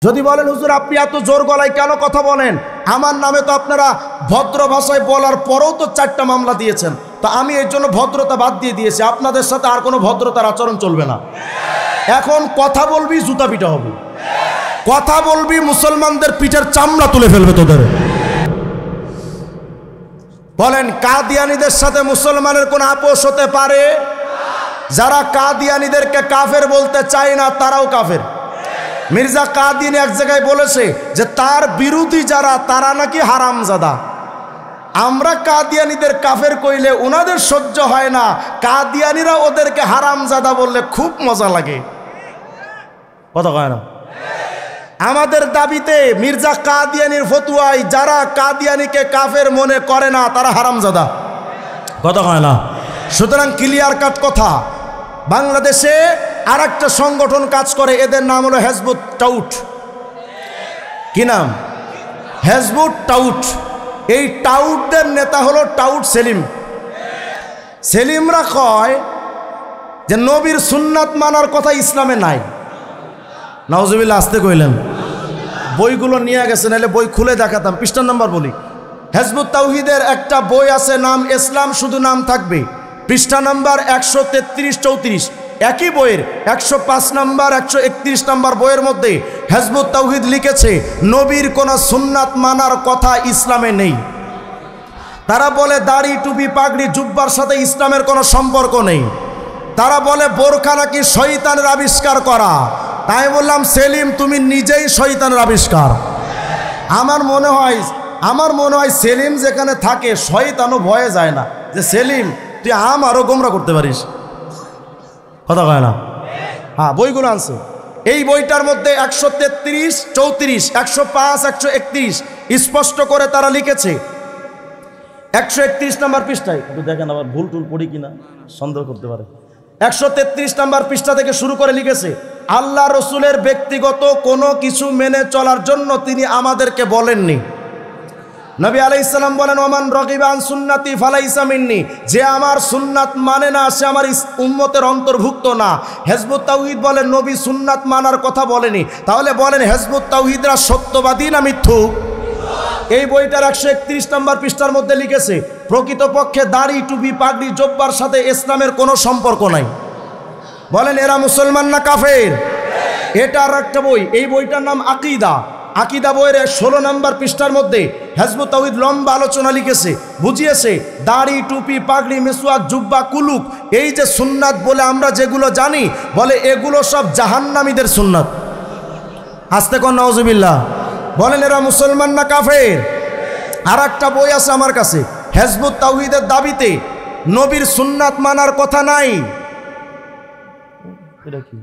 যদি বলেন হুজুর আপনি এত জোর গলায় কেন কথা বলেন, আমার নামে তো আপনারা ভদ্র ভাষায় বলার পরেও তো 4টা মামলা দিয়েছেন, তো আমি এর জন্য ভদ্রতা বাদ দিয়ে দিয়েছি, আপনাদের সাথে আর কোনো ভদ্রতার আচরণ চলবে না। এখন কথা বলবি জুতা পিটা হবে, কথা বলবি মুসলমানদের পিঠের চামড়া তুলে ফেলবে তোদের। বলেন কাদিয়ানীদের সাথে মুসলমানের কোন আপোষ হতে পারে? যারা কাদিয়ানীদেরকে কাফের বলতে চায় না তারাও কাফের। মির্জা কাদিয়ানী এক জায়গায় বলেছে যে তার বিরোধী যারা তারা নাকি হারামজাদা। আমরা কাদিয়ানীদের কাফের কইলে ওনাদের সহ্য হয় না, কাদিয়ানীরা ওদেরকে হারামজাদা বললে খুব মজা লাগে। কথা কয় না? আমাদের দাবিতে মির্জা কাদিয়ানীর ফতুয়ায় যারা কাদিয়ানীকে কাফের মনে করে না তারা হারামজাদা। কথা কয় না? সুতরাং ক্লিয়ার কাট কথা, বাংলাদেশে আর একটা সংগঠন কাজ করে, এদের নাম হলো হেজবুত টাউট। কি নাম? হেজবুত টাউট। এই টাউটদের নেতা হলো টাউট সেলিম। সেলিমরা কয় যে নবীর সুন্নাত মানার কথা ইসলামে নাই। নাউজুবিল্লাহ, আসতে কইলেন। বইগুলো নিয়ে গেছে, নাহলে বই খুলে দেখাতাম। পৃষ্ঠা নাম্বার বলি। হেজবুত তাওহীদের একটা বই আছে, নাম ইসলাম, শুধু নাম থাকবে। পৃষ্ঠা নাম্বার 133-34, একই বইয়ের 105 নাম্বার 131 নাম্বার বইয়ের মধ্যে হেজবুত তাওহীদ লিখেছে নবীর কোন সুন্নাত মানার কথা ইসলামে নেই। তারা বলে দাড়ি টুপি পাগড়ি জুব্বার সাথে ইসলামের কোনো সম্পর্ক নেই। তারা বলে বোরকা নাকি শয়তানের আবিষ্কার করা। তাই বললাম সেলিম তুমি নিজেই শয়তানের আবিষ্কার। আমার মনে হয় সেলিম যেখানে থাকে শয়তানও ভয়ে যায় না যে সেলিম তুই আমারও গোমরা করতে পারিস। কথা কয় না? হ্যাঁ, বইগুলো আনছে। এই বইটার মধ্যে 133, 34, 105, 131 স্পষ্ট করে তারা লিখেছে। 131 নাম্বার পৃষ্ঠায় একটু দেখেন, আবার ভুল টুল পড়ি কিনা সন্দেহ করতে পারে। 133 নাম্বার পৃষ্ঠা থেকে শুরু করে লিখেছে আল্লাহ রসুলের ব্যক্তিগত কোনো কিছু মেনে চলার জন্য তিনি আমাদেরকে বলেননি। নবী আলাইহিস সালাম বলেন ওমান রাগিবা আন সুন্নতি ফালাইসা মিন্নি, যে আমার সুন্নাত মানে না সে আমার উম্মতের অন্তর্ভুক্ত না। হেজবুত তাওহীদ বলেন নবী সুন্নাত মানার কথা বলেনি। তাহলে বলেন হেজবুত তাওহীদরা সত্যবাদী না মিথ্যু? এই বইটার 131 নাম্বার পৃষ্ঠার মধ্যে লিখেছে প্রকৃতপক্ষে দাড়ি টুপি পাগড়ি জব্বার সাথে ইসলামের কোনো সম্পর্ক নাই। বলেন এরা মুসলমান না কাফের? এটা আর একটা বই, এই বইটার নাম আকীদা। আকীদা বইয়ের 16 নাম্বার পৃষ্ঠার মধ্যে হেজবুত তাওহীদ লম্বা আলোচনা লিখেছে, বুঝিয়েছে দাড়ি টুপি পাগড়ি মিসওয়াক জুব্বা কুলুক এই যে সুন্নাত বলে আমরা যেগুলো জানি, বলে এগুলো সব জাহান্নামীদের সুন্নাত। আস্তে কোন নাউজুবিল্লাহ। বলেন এরা মুসলমান না কাফের? আর একটা বই আছে আমার কাছে, হেজবুত তাওহীদের দাবিতে নবীর সুন্নাত মানার কথা নাই। এটা কি?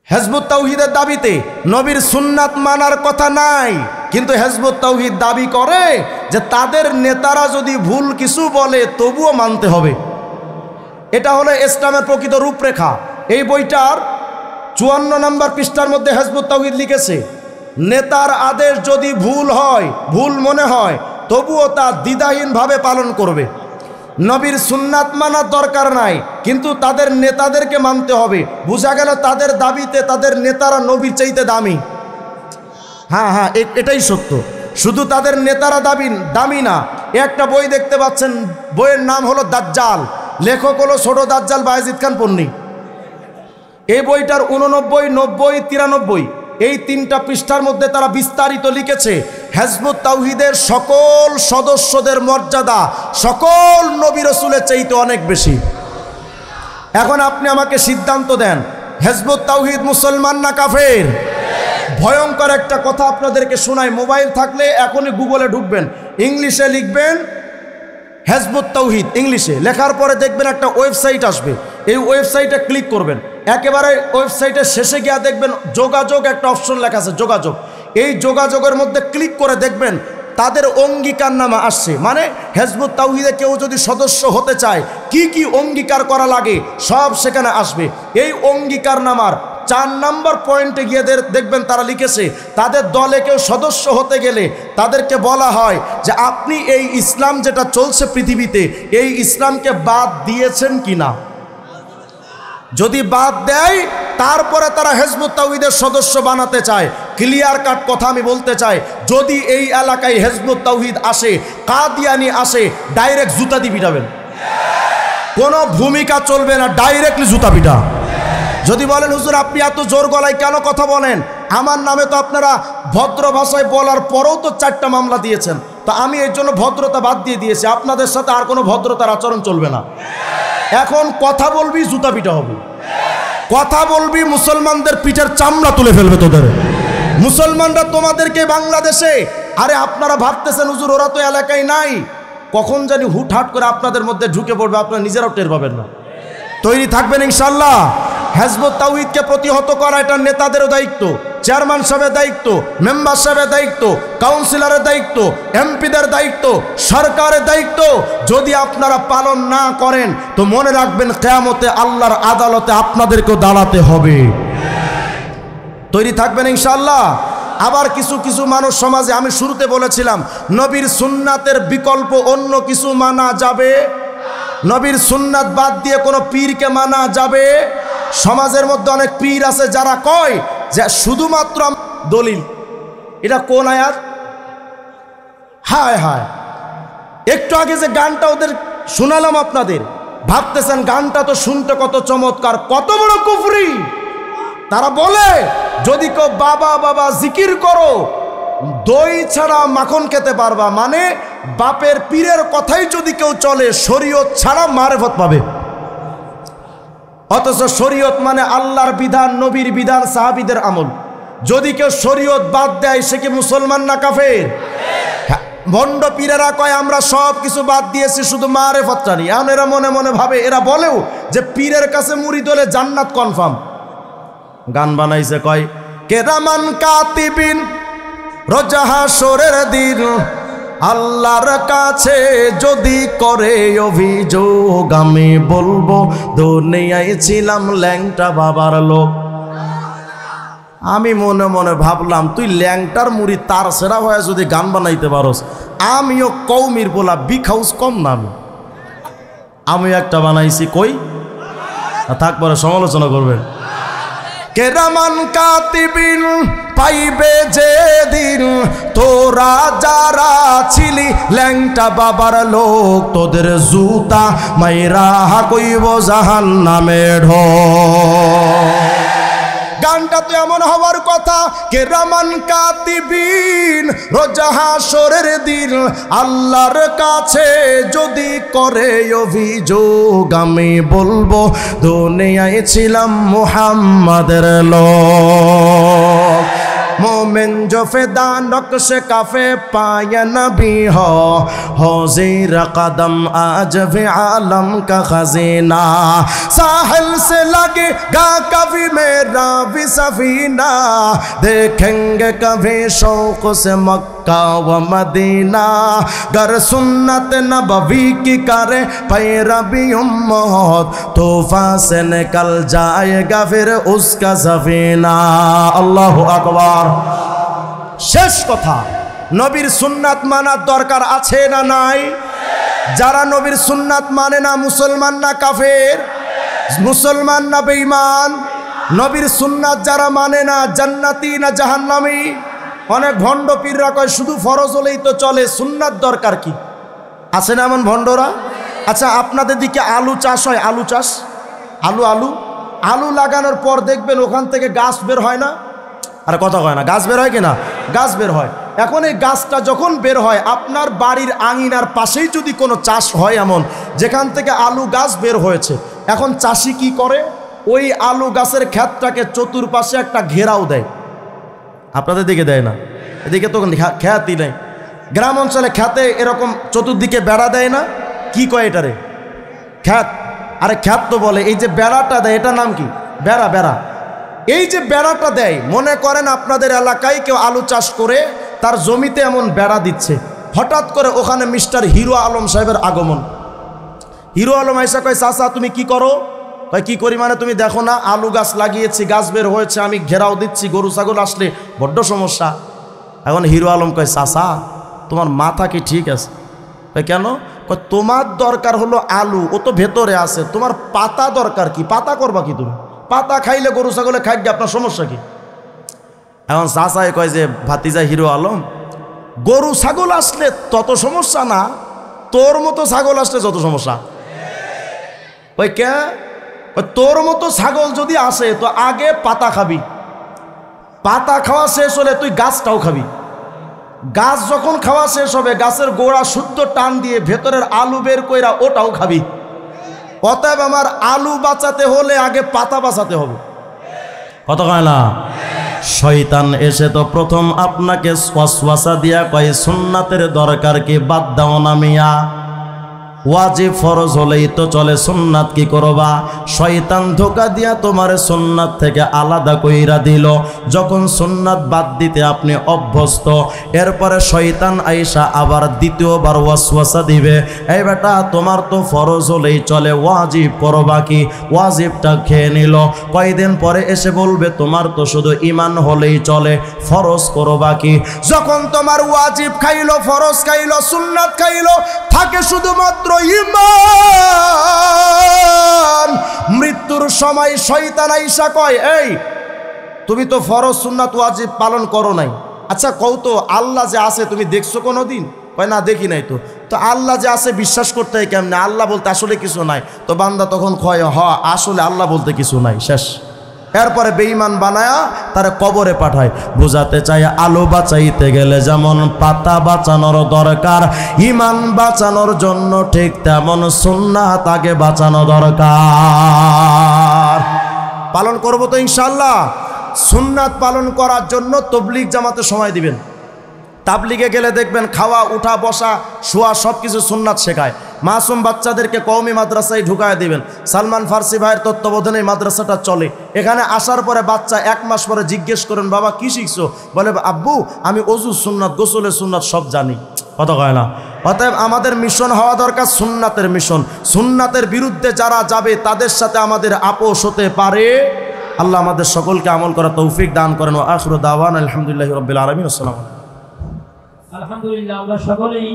হেজবুত তাওহীদের দাবিতে নবীর সুন্নাত মানার কথা নাই, কিন্তু হেজবুত তাওহীদ দাবি করে যে তাদের নেতারা যদি ভুল কিছু বলে তবুও মানতে হবে। এটা হলো ইসলামের প্রকৃত রূপরেখা। এই বইটার 54 নাম্বার পৃষ্ঠার মধ্যে হেজবুত তাওহীদ লিখেছে নেতার আদেশ যদি ভুল হয়, ভুল মনে হয়, তবুও তা দ্বিধাহীনভাবে পালন করবে। নবীর সুন্নাত মানার দরকার নাই, কিন্তু তাদের নেতাদেরকে মানতে হবে। বোঝা গেল তাদের দাবিতে তাদের নেতারা নবীর চাইতে দামি। হ্যাঁ, এটাই সত্য। শুধু তাদের নেতারা দামি না। একটা বই দেখতে পাচ্ছেন, বইয়ের নাম হলো দাজ্জাল, লেখক হলো ছোট দাজ্জাল বায়েজিদ খান পন্নী। এই বইটার 89, 90, 93 এই 3টা পৃষ্ঠার মধ্যে তারা বিস্তারিত লিখেছে হেজবুত তাওহীদের সকল সদস্যদের মর্যাদা সকল নবী রাসূলের চাইতে অনেক বেশি। এখন আপনি আমাকে সিদ্ধান্ত দেন, হেজবুত তাওহীদ মুসলমান না কাফের? ভয়ঙ্কর একটা কথা আপনাদেরকে শোনাই। মোবাইল থাকলে এখনই গুগলে ঢুকবেন, ইংলিশে লিখবেন হেজবুত তাওহীদ, ইংলিশে লেখার পরে দেখবেন একটা ওয়েবসাইট আসবে। এই ওয়েবসাইটে ক্লিক করবেন, একেবারে ওয়েবসাইটের শেষে গিয়ে দেখবেন যোগাযোগ একটা অপশন লেখা আছে, যোগাযোগ। এই যোগাযোগের মধ্যে ক্লিক করে দেখবেন তাদের অঙ্গীকারনামা আসছে। মানে হেজবুত তাওহীদে কেউ যদি সদস্য হতে চায় কি কি অঙ্গীকার করা লাগে সব সেখানে আসবে। এই অঙ্গীকারনামার 4 নাম্বার পয়েন্টে গিয়ে দেখবেন তারা লিখেছে তাদের দলে কেউ সদস্য হতে গেলে তাদেরকে বলা হয় যে আপনি এই ইসলাম যেটা চলছে পৃথিবীতে এই ইসলামকে বাদ দিয়েছেন কিনা। যদি বাদ দেয় তারপরে তারা হিজবুত তাওহীদের সদস্য বানাতে চায়। ক্লিয়ার কাট কথা আমি বলতে চাই, যদি এই এলাকায় হিজবুত তাওহীদ আসে, কাদিয়ানি আসে, ডাইরেক্ট জুতা দিয়ে পিটাবেন, কোনো ভূমিকা চলবে না, ডাইরেক্টলি জুতা পিটা। যদি বলেন হুজুর আপনি এত জোর গলায় কেন কথা বলেন, আমার নামে তো আপনারা ভদ্র ভাষায় বলার পরেও তো 4টা মামলা দিয়েছেন, তো আমি এর জন্য ভদ্রতা বাদ দিয়ে দিয়েছি, আপনাদের সাথে আর কোনো ভদ্রতার আচরণ চলবে না। এখন কথা বলবি জুতা পিটা হবে, কথা বলবি মুসলমানদের পিঠের চামড়া তুলে ফেলবে তোদের। মুসলমানরা তোমাদেরকে বাংলাদেশে, আরে আপনারা ভাবতেছেন হুজুর ওরা তো এলাকায় নাই, কখন জানি হুটহাট করে আপনাদের মধ্যে ঢুকে পড়বে, আপনারা নিজেরাও টের পাবেন না। তৈরি থাকবেন ইনশাল্লাহ। হিজবুত তাওহীদকে প্রতিহত করা এটা নেতাদেরও দায়িত্ব, চেয়ারম্যান সাহেবের দায়িত্ব, মেম্বার সাহেবের দায়িত্ব, কাউন্সিলরের দায়িত্ব, এমপিদের দায়িত্ব, সরকারের দায়িত্ব। যদি আপনারা পালন না করেন তো মনে রাখবেন কিয়ামতে আল্লাহর আদালতে আপনাদেরকেও দাঁড়াতে হবে। তৈরি থাকবেন ইনশাআল্লাহ। আবার কিছু কিছু মানুষ সমাজে, আমি শুরুতে বলেছিলাম নবীর সুন্নাতের বিকল্প অন্য কিছু মানা যাবে, নবীর সুন্নাত বাদ দিয়ে কোনো পীরকে মানা যাবে। সমাজের মধ্যে অনেক পীর আছে যারা কয় যে শুধুমাত্র দলিল, এটা কোন আয়াত? হায় হায়, একটু আগে যে গানটা ওদের শোনালাম আপনাদের, ভাবতেছেন গানটা তো শুনতে কত চমৎকার, কত বড় কুফরি। তারা বলে যদি কেউ বাবা বাবা জিকির করো দই ছাড়া মাখন খেতে পারবা, মানে বাপের পীরের কথাই যদি কেউ চলে শরীয়ত ছাড়া মারেফত পাবে। অথচ শরীয়ত মানে আল্লাহর বিধান, নবীর বিধান, সাহাবীদের আমল। যদি কেউ শরীয়ত বাদ দেয় সে কি মুসলমান না কাফের? ভণ্ড পীরেরা কয় আমরা সব কিছু বাদ দিয়েছি, শুধু মারেফতটা নিয়ে। এখন এরা মনে মনে ভাবে, এরা বলেও যে পীরের কাছে মুরিদ হলে জান্নাত কনফার্ম। গান বানাইছে কয় কেরামান কাতিবিন রোজ হাসরের দিন আল্লাহর কাছে যদি করে অভিযোগ, আমি বলবো দুনিয়ায় ছিলাম ল্যাংটা বাবার লোক। আমি মনে মনে ভাবলাম তুই ল্যাংটার মুড়ি তার সেরা হয়ে যদি গান বানাইতে পারোস, আমিও কৌমির বলা বিখাউস কম না, আমি একটা বানাইছি, কই থাক পরে সমালোচনা করবেন। কেরামান কাতিবিন পাইবে যেদিন তোরা যারা ছিলি ল্যাংটা বাবার লোক, তোদের জুতা মাইরা কইব জাহান্নামে ঢোক। গানটা তো এমন হওয়ার কথা, কেরামান কাতিবিন রোজ হাসরের দিন আল্লাহর কাছে যদি করে অভিযোগ, আমি বলবো দুনিয়ায় ছিলাম মুহাম্মাদের লোক। मोमिन जो फिदा नक्श काफे पाया नबी हो ज़ीर कदम आज भी आलम का खजीना, साहिल से लगेगा कभी मेरा भी सफीना, देखेंगे कभी शौक से मक्का व मदीना, गर सुन्नत नबवी की करे पैरवी उम्मत, तूफान से निकल जाएगा फिर उसका सफीना। अल्लाहु अकबर। শেষ কথা, নবীর সুন্নাত মানার দরকার আছে না নাই? যারা নবীর সুন্নাত মানে না মুসলমান না কাফের? মুসলমান না বেঈমান? নবীর সুন্নাত যারা মানে না জান্নাতি না জাহান্নামী? অনেক ভণ্ড পীররা কয় শুধু ফরজ হলেই তো চলে, সুন্নাত দরকার কি? আছে না এমন ভণ্ডরা? আচ্ছা আপনাদের দিকে আলু চাষ হয়? আলু চাষ, আলু লাগানোর পর দেখবেন ওখান থেকে গাছ বের হয় না? আর কথা কয় না, গাছ বের হয় কিনা? গাছ বের হয়। এখন এই গাছটা যখন বের হয়, আপনার বাড়ির আঙিনার পাশেই যদি কোনো চাষ হয় এমন যেখান থেকে আলু গাছ বের হয়েছে, এখন চাষি কি করে? ওই আলু গাছের ক্ষেতটাকে চতুর্পাশে একটা ঘেরাও দেয়। আপনাদের দিকে দেয় না? এদিকে তো খ্যাতই নেই। গ্রাম অঞ্চলে খ্যাতে এরকম চতুর্দিকে বেড়া দেয় না? কি কয় এটারে? খ্যাত। আরে খ্যাত তো বলে। এই যে বেড়াটা দেয় এটার নাম কি? বেড়া। বেড়া। এই যে বেড়াটা দেয়, মনে করেন আপনাদের এলাকায় কেউ আলু চাষ করে তার জমিতে এমন বেড়া দিচ্ছে, হঠাৎ করে ওখানে মিস্টার হিরো আলম সাহেবের আগমন। হিরো আলম আইসা কয় চাচা তুমি কি করো? কয় কি করি মানে, তুমি দেখো না আলু গাছ লাগিয়েছি, গাছ বের হয়েছে, আমি ঘেরাও দিচ্ছি, গরু ছাগল আসলে বড্ড সমস্যা। এখন হিরো আলম কয় চাচা তোমার মাথা কি ঠিক আছে? কয় কেন? তোমার দরকার হলো আলু, ও তো ভেতরে আছে, তোমার পাতা দরকার কি? পাতা করবা কি তুমি? পাতা খাইলে গরু ছাগলে খাইবে, আপনার সমস্যা কি? এখন চাচাই কয় যে ভাতিজা হিরো আলম, গরু ছাগল আসলে তত সমস্যা না, তোর মতো ছাগল আসলে যত সমস্যা। ওই কে তোর মতো ছাগল যদি আসে তো আগে পাতা খাবি, পাতা খাওয়া শেষ হলে তুই গাছটাও খাবি, গাছ যখন খাওয়া শেষ হবে গাছের গোড়া শুদ্ধ টান দিয়ে ভেতরের আলু বের কইরা ওটাও খাবি। অতএব আমার আলু বাঁচাতে হলে আগে পাতা বাঁচাতে হবে। কত কয় না? শয়তান এসে তো প্রথম আপনাকে ওয়াসওয়াসা দিয়া কয় সুন্নাতের দরকার কি, বাদ দাও না মিয়া, ওয়াজিব ফরজ হলেই তো চলে, সুন্নাত কি করবা? শয়তান ধোকা দিয়া তোমার সুন্নাত থেকে আলাদা কইরা দিল। যখন সুন্নাত বাদ দিতে আপনি অভ্যস্ত, এরপরে শয়তান আইসা আবার দ্বিতীয়বার ওয়াসওয়াসা দিবে, এই বেটা তোমার তো ফরজ হলেই চলে, ওয়াজিব করবা কি? ওয়াজিবটা খেয়ে নিল। কয়দিন পরে এসে বলবে তোমার তো শুধু ঈমান হলেই চলে, ফরজ করবা কি? যখন তোমার ওয়াজিব খাইলো, ফরজ খাইলো, সুন্নাত খাইলো, থাকে শুধুমাত্র ঈমান। মৃত্যুর সময় শয়তান আইসা কয়, এই তুমি তো ফরজ সুন্নাত ওয়াজিব পালন করো নাই, আচ্ছা কও তো আল্লাহ যে আছে তুমি দেখছো কোনোদিন? কয় না দেখি নাই। তো আল্লাহ যে আছে বিশ্বাস করতে হয় কেমনে? আল্লাহ বলতে আসলে কিছু নাই। তো বান্দা তখন কয় আসলে আল্লাহ বলতে কিছু নাই, শেষ। এরপরে বেঈমান বানায়া তারা কবরে পাঠায়। বুঝাতে চাই আলো বাঁচাইতে গেলে যেমন পাতা বাঁচানোর দরকার, ঈমান বাঁচানোর জন্য ঠিক তেমন সুন্নাত আগে বাঁচানো দরকার। পালন করব তো ইনশাআল্লাহ। সুন্নাত পালন করার জন্য তবলিগ জামাতে সময় দিবেন। তাবলিগে গেলে দেখবেন খাওয়া, উঠা, বসা, শোয়া সব কিছু সুন্নাত শেখায়। মাসুম বাচ্চাদেরকে কওমি মাদ্রাসায় ঢুকায় দিবেন। সালমান ফার্সি ভাইয়ের তত্ত্বাবধানে মাদ্রাসাটা চলে। এখানে আসার পরে বাচ্চা 1 মাস পরে জিজ্ঞেস করেন, বাবা কি শিখছো? বলে, আব্বু আমি অজু সুন্নাত, গোসলের সুন্নাত সব জানি। কত কয় না? অতএব আমাদের মিশন হওয়া দরকার সুন্নাতের মিশন। সুন্নাতের বিরুদ্ধে যারা যাবে তাদের সাথে আমাদের আপোষ হতে পারে। আল্লাহ আমাদের সকলকে আমল করা তৌফিক দান করেন। ওয়া আখিরু দাওয়ানা আলহামদুলিল্লাহি রাব্বিল আলামিন। আসসালামু আলাইকুম। আলহামদুলিল্লাহ, আমরা সকলেই